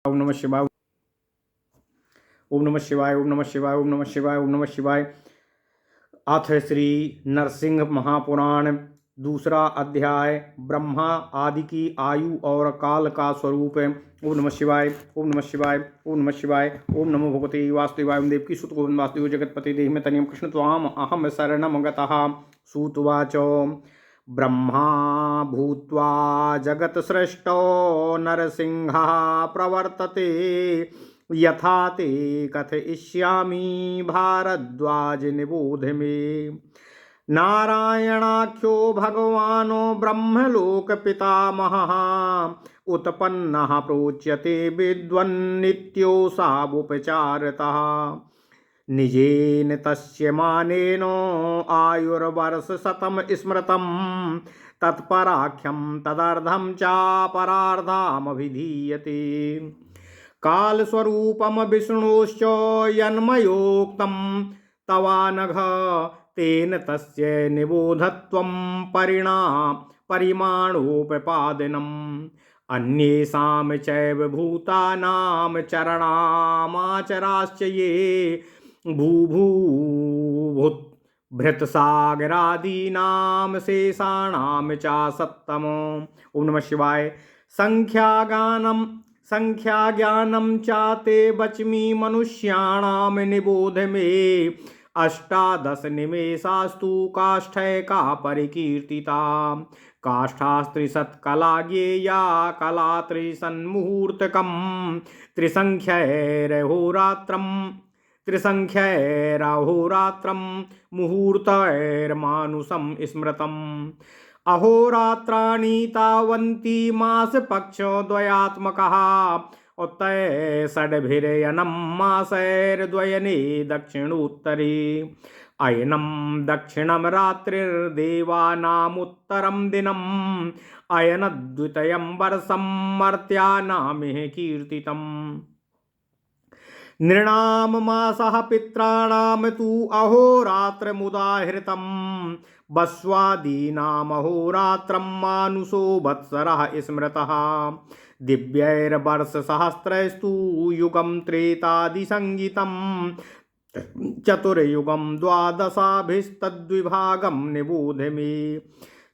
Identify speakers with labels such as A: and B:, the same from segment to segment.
A: ओम नमः शिवाय। ओम नमः शिवाय। ओम नमः शिवाय। ओम नमः शिवाय। ओम नमः शिवाय। अथ श्री नरसिंह महापुराण दूसरा अध्याय ब्रह्मा आदि की आयु और काल का स्वरूप। ओम नमः शिवाय। ओम नमः शिवाय। ओम नमः शिवाय। ओम नमो भगवते वासुदेवाय। देव की सुत गोविंद वासुदेव जगतपति देहि में तनियम कृष्ण त्वाम अहम शरणम गतः। सूतवाच ब्रह्मा भूत्वा जगत्सृष्टो नरसिंहः प्रवर्तते यथा ते कथयिष्यामि भारद्वाज निबोध मे। नारायणाख्यो भगवानो ब्रह्मलोक पितामहः उत्पन्नः प्रोच्यते विद्वन्नित्यो सावुपचारतः। निजेन तस्य मानेन आयुर्वर्षशतं स्मृतं तत्पराख्यं तदर्धं च परार्धमभिधीयते। कालस्वरूपं विष्णोश्च यन्मयोक्तं तवानघ तेन तस्य निबोधत्वं परिमाणोपपादनम्। अन्येषां चैव भूतानां चरणामाचराश्च ये भूभूभुत् भृतसागरादीनां शेषाणां च सप्तमो। ओम नमः शिवाय। संख्याज्ञानं चाते बचमी मनुष्याणां निबोध मे। अष्टादश निमेषास्तु काष्ठैका परिकीर्तिता। काष्ठास्त्रिशत्कला ज्ञेया कला त्रिसन्मुहूर्तकम्। त्रिसंख्यैरहोरात्रं मुहूर्तैर्मानुषं स्मृतम्। अहोरात्राणि तावन्ति मासपक्षद्वयात्मकः। उत्तरे षड्भिरयनं मासैर्द्वयने दक्षिणोत्तरे। अयनं दक्षिणं रात्रिर्देवानामुत्तरं दिनम्। अयनद्वितीयं वर्षं मर्त्यानामिह कीर्तितम्। नृणां मासः पित्राणां तु अहोरात्रमुदाहृतम्। वस्वादीनामहोरात्रं मानुषो वत्सरः स्मृतः। दिव्यैर्वर्षसहस्रैस्तु युगं त्रेतादिसंज्ञितं। चतुर्युगं द्वादशाभिस्तद्विभागं निबोध मे।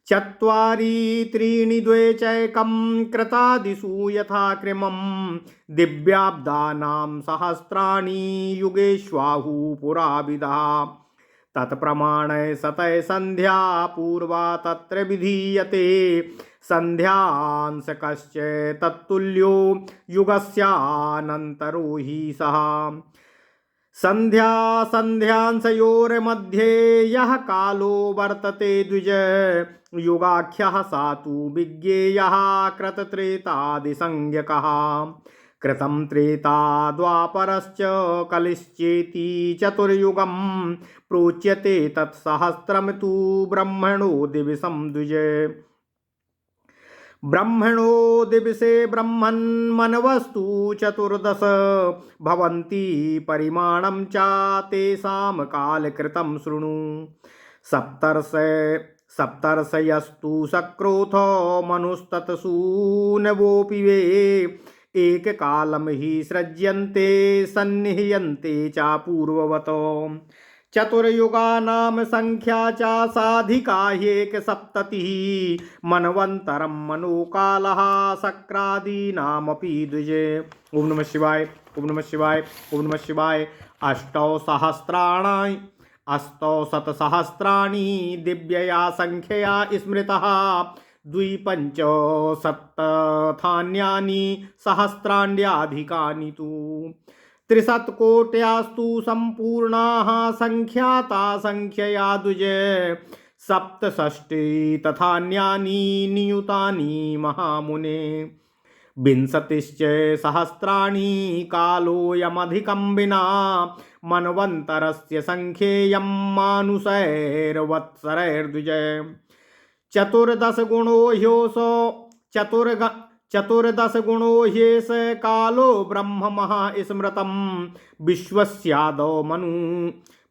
A: चत्वारि त्रीणि द्वे चैकं कृतादिषु यथा क्रमं। दिव्याब्दानां सहस्राणि युगेष्वाहु पुराविदः। तत्प्रमाणे सतय संध्या पूर्वा तत्र विधीयते। संध्यांशकश्च तत्तुल्यो युगस्यानन्तरो हि सः। संध्यांशयोर्मध्ये यः कालो वर्तते द्विज। युगाख्यः सा तु विज्ञेयः कृतत्रेतादिसंज्ञकः। कृतं त्रेता द्वापरश्च कलिश्चेति चतुर्युगं। प्रोच्यते तत्सहस्रं तु ब्रह्मणो दिवसं द्विज। ब्रह्मणो दिवसे ब्रह्मन्मनवस्तु चतुर्दश भवन्ति। परिमाणं च तेषां कालकृतं शृणु। सप्तर्षयस्तु सक्रोथो मनुस्तत्सूनवोऽपि वे। एककालं हि सृज्यन्ते सन्निह्यन्ते च पूर्ववतो। चतुर्युगानां संख्या च साधिका ह्येकसप्ततिः। मनवन्तरं मनोकालः शक्रादीनामपि द्विज। ओम नमः शिवाय। ओम नमः शिवाय। ओम नमः शिवाय। अष्टौशतसहस्राणि दिव्यया संख्यया स्मृतः। द्विपञ्चशत्तथान्यानि सहस्राण्यधिकानि तु। त्रिशतकोट्यास्तु सम्पूर्णाः संख्याता संख्यया द्विज। सप्तषष्टि तथान्यानि नियुतानि महामुने। विंशतिश्च सहस्राणि कालोऽयमधिकं विना। मन्वन्तरस्य संख्येयं मानुषैर्वत्सरैर्द्विज। चतुर्दशगुणो ह्येष कालो ब्रह्म स्मृतं।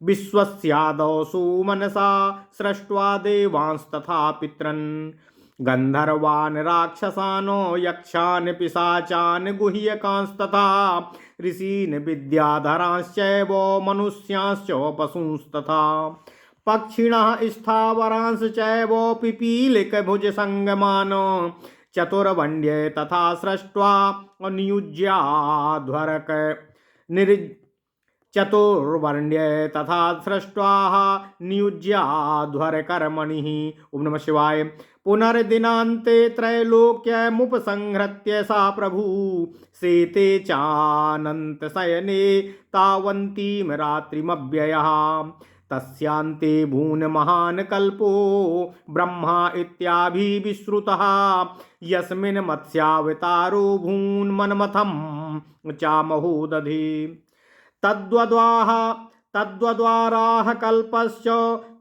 A: विश्वस्यादौ सुमनसा सृष्ट्वा देवांस्तथा पितरन्। गंधर्वान् राक्षसानो यक्षान् पिशाचान् गुह्यकांस्तथा ऋषीन् विद्याधरांश्चैव मनुष्यांश्च पशूंस्तथा पक्षिणः स्थावरांश्चैव पिपीलिकभुजसंगमान् चतुर्वण्ये तथा सृष्ट्वा नियुज्याध्वरक चतुर्वर्ण्ये तथा सृष्ट्वा नियुज्याध्वरकर्मणिः। ओम नमः शिवाय। पुनर्दिनान्ते त्रैलोक्यमुपसंहृत्य सा प्रभु शेते चानन्तशयने तावन्तीं रात्रिमव्ययः तस्यान्ते भून् महान् कल्पो ब्रह्मा इत्याभिविश्रुतः यस्मिन् मत्स्यावतारो भून् मन्मथं चामहो दधे तद्वद्वाराह कल्पश्च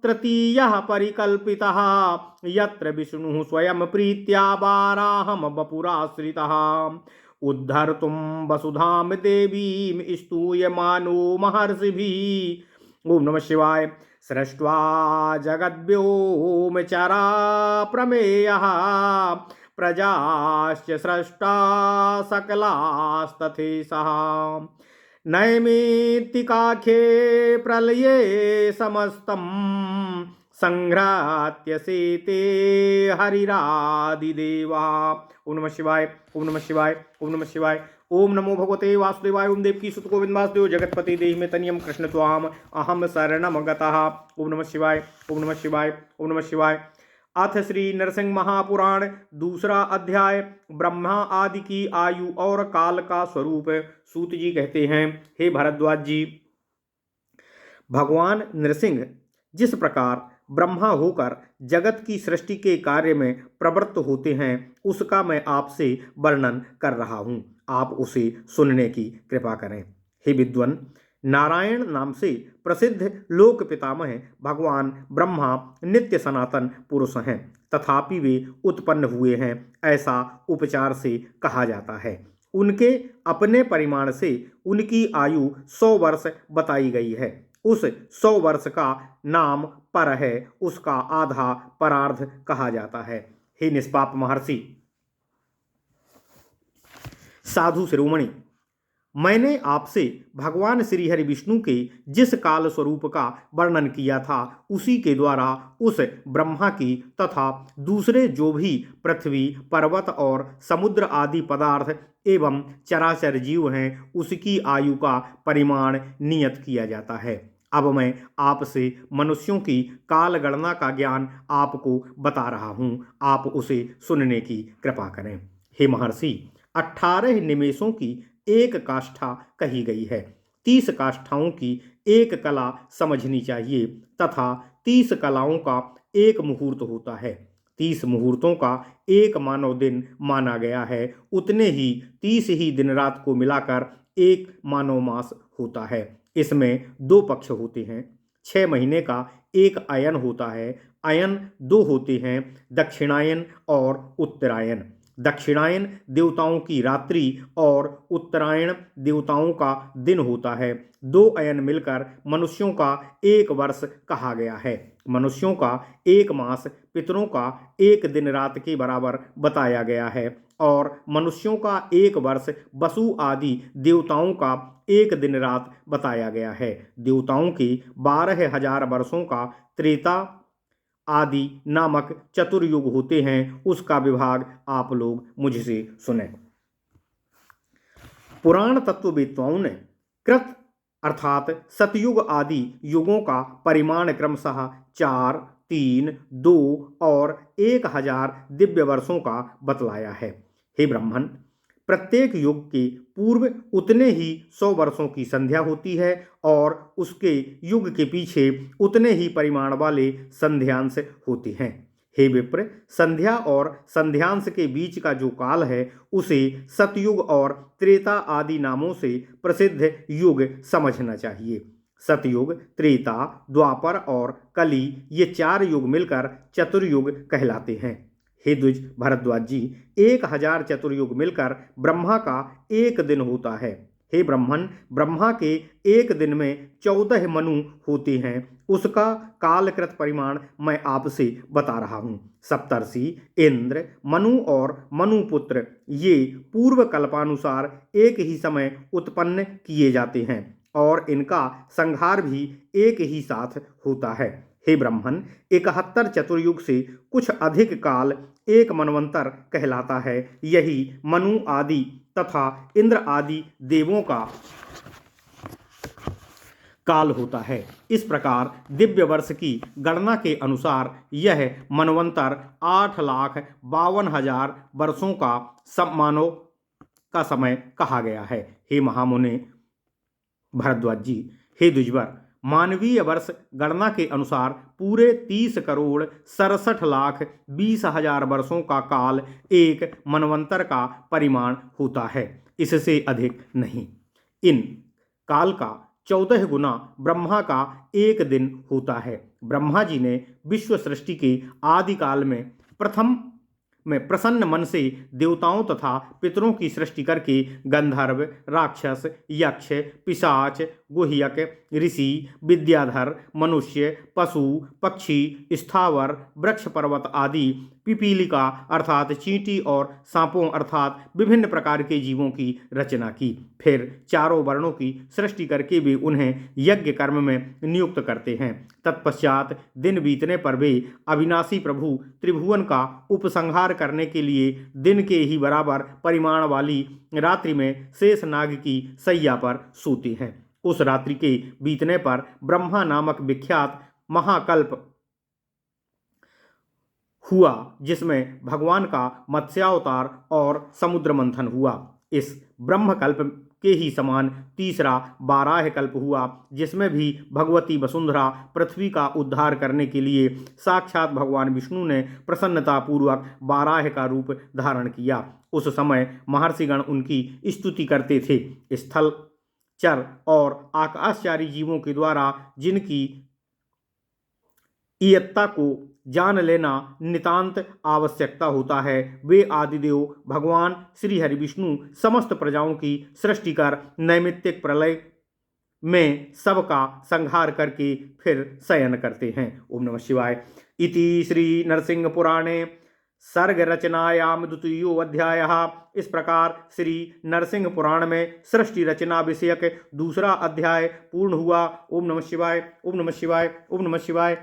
A: तृतीयः परिकल्पितः यत्र विष्णुः स्वयं प्रीत्या वाराहं वपुराश्रितः उद्धर्तुं वसुधां देवीं स्तूयमानो महर्षिभिः। ओम नमः शिवाय। सृष्ट्वा जगद्व्योमचरा प्रमेयः प्रजाश्च सृष्टा सकलास्तथेसः नैमित्तिकाख्ये प्रलये समस्तं संघ्रात्य सेते हरिरादिदेवा। ओम नमः शिवाय। ओम नमः शिवाय। ओम नमः शिवाय। ओम नमो भगवते वासुदेवाय। ओम देवकी सुत गोविंद वासुदेव जगतपति देहि में तनियम कृष्ण त्वाम अहम शरणम गतः। ओम नमः शिवाय। ओम नमः शिवाय। ओम नमः शिवाय। अथ श्री नरसिंह महापुराण दूसरा अध्याय ब्रह्मा आदि की आयु और काल का स्वरूप। सूत जी कहते हैं, हे भरद्वाज जी, भगवान नरसिंह जिस प्रकार ब्रह्मा होकर जगत की सृष्टि के कार्य में प्रवृत्त होते हैं उसका मैं आपसे वर्णन कर रहा हूँ, आप उसे सुनने की कृपा करें। हे विद्वन, नारायण नाम से प्रसिद्ध लोक पितामह भगवान ब्रह्मा नित्य सनातन पुरुष हैं, तथापि वे उत्पन्न हुए हैं ऐसा उपचार से कहा जाता है। उनके अपने परिमाण से उनकी आयु 100 वर्ष बताई गई है। उस 100 वर्ष का नाम पर है, उसका आधा परार्ध कहा जाता है। हे निष्पाप महर्षि, साधु शिरोमणि, मैंने आपसे भगवान श्री हरि विष्णु के जिस काल स्वरूप का वर्णन किया था उसी के द्वारा उस ब्रह्मा की तथा दूसरे जो भी पृथ्वी, पर्वत और समुद्र आदि पदार्थ एवं चराचर जीव हैं उसकी आयु का परिमाण नियत किया जाता है। अब मैं आपसे मनुष्यों की काल गणना का ज्ञान आपको बता रहा हूँ, आप उसे सुनने की कृपा करें। हे महर्षि, 18 निमेषों की एक काष्ठा कही गई है। 30 काष्ठाओं की एक कला समझनी चाहिए तथा 30 कलाओं का एक मुहूर्त होता है। 30 मुहूर्तों का एक मानव दिन माना गया है। उतने ही 30 ही दिन रात को मिलाकर एक मानव मास होता है। इसमें 2 पक्ष होते हैं। 6 महीने का एक अयन होता है। अयन 2 होते हैं, दक्षिणायन और उत्तरायण। दक्षिणायन देवताओं की रात्रि और उत्तरायण देवताओं का दिन होता है। 2 अयन मिलकर मनुष्यों का 1 वर्ष कहा गया है। मनुष्यों का 1 मास पितरों का 1 दिन रात के बराबर बताया गया है और मनुष्यों का 1 वर्ष वसु आदि देवताओं का 1 दिन रात बताया गया है। देवताओं के 12,000 वर्षों का त्रेता आदि नामक चतुर्युग होते हैं, उसका विभाग आप लोग मुझसे सुने। पुराण तत्ववेत्ताओं ने कृत अर्थात सतयुग आदि युगों का परिमाण क्रमशः 4, 3, 2 और 1000 दिव्य वर्षों का बतलाया है। हे ब्राह्मण, प्रत्येक युग के पूर्व उतने ही 100 वर्षों की संध्या होती है और उसके युग के पीछे उतने ही परिमाण वाले संध्यांश होते हैं। हे विप्र, संध्या और संध्यांश के बीच का जो काल है उसे सतयुग और त्रेता आदि नामों से प्रसिद्ध युग समझना चाहिए। सतयुग, त्रेता, द्वापर और कली ये 4 युग मिलकर चतुर्युग कहलाते हैं। हे द्विज भरद्वाज जी, 1000 चतुर्युग मिलकर ब्रह्मा का 1 दिन होता है। हे ब्राह्मण, ब्रह्मा के एक दिन में 14 मनु होते हैं, उसका कालकृत परिमाण मैं आपसे बता रहा हूँ। सप्तर्षि, इंद्र, मनु और मनुपुत्र ये पूर्व कल्पानुसार एक ही समय उत्पन्न किए जाते हैं और इनका संहार भी एक ही साथ होता है। हे ब्राह्मण, 71 चतुर्युग से कुछ अधिक काल एक मनवंतर कहलाता है। यही मनु आदि तथा इंद्र आदि देवों का काल होता है। इस प्रकार दिव्य वर्ष की गणना के अनुसार यह मनवंतर 8,52,000 वर्षों का मानव का समय कहा गया है। हे महामुने भरद्वाज जी, हे द्विजवर, मानवीय वर्ष गणना के अनुसार पूरे 30,67,20,000 वर्षों का काल एक मनवंतर का परिमाण होता है, इससे अधिक नहीं। इन काल का 14 गुना ब्रह्मा का एक दिन होता है। ब्रह्मा जी ने विश्व सृष्टि के आदि काल में प्रथम में प्रसन्न मन से देवताओं तथा पितरों की सृष्टि करके गंधर्व, राक्षस, यक्ष, पिशाच, गुह्यक, ऋषि, विद्याधर, मनुष्य, पशु, पक्षी, स्थावर, वृक्ष, पर्वत आदि, पिपीलिका अर्थात चींटी और सांपों अर्थात विभिन्न प्रकार के जीवों की रचना की। फिर चारों वर्णों की सृष्टि करके वे उन्हें यज्ञ कर्म में नियुक्त करते हैं। तत्पश्चात दिन बीतने पर वे अविनाशी प्रभु त्रिभुवन का उपसंहार करने के लिए दिन के ही बराबर परिमाण वाली रात्रि में शेष नाग की शैया पर सोते हैं। उस रात्रि के बीतने पर ब्रह्मा नामक विख्यात महाकल्प हुआ, जिसमें भगवान का मत्स्यावतार और समुद्र मंथन हुआ। इस ब्रह्मकल्प के ही समान तीसरा बाराह कल्प हुआ, जिसमें भी भगवती वसुंधरा पृथ्वी का उद्धार करने के लिए साक्षात भगवान विष्णु ने प्रसन्नतापूर्वक बाराह का रूप धारण किया। उस समय महर्षिगण उनकी स्तुति करते थे। स्थल, चर और आकाशचारी जीवों के द्वारा जिनकी इयत्ता को जान लेना नितांत आवश्यकता होता है, वे आदिदेव भगवान श्री हरि विष्णु समस्त प्रजाओं की सृष्टि कर नैमित्तिक प्रलय में सबका संहार करके फिर शयन करते हैं। ओम नमः शिवाय। इति श्री नरसिंह पुराणे सर्ग रचनायाम द्वितीयो अध्यायः। इस प्रकार श्री नरसिंह पुराण में सृष्टि रचना विषयक दूसरा अध्याय पूर्ण हुआ। ओम नमः शिवाय, ओम नमः शिवाय, ओम नमः शिवाय।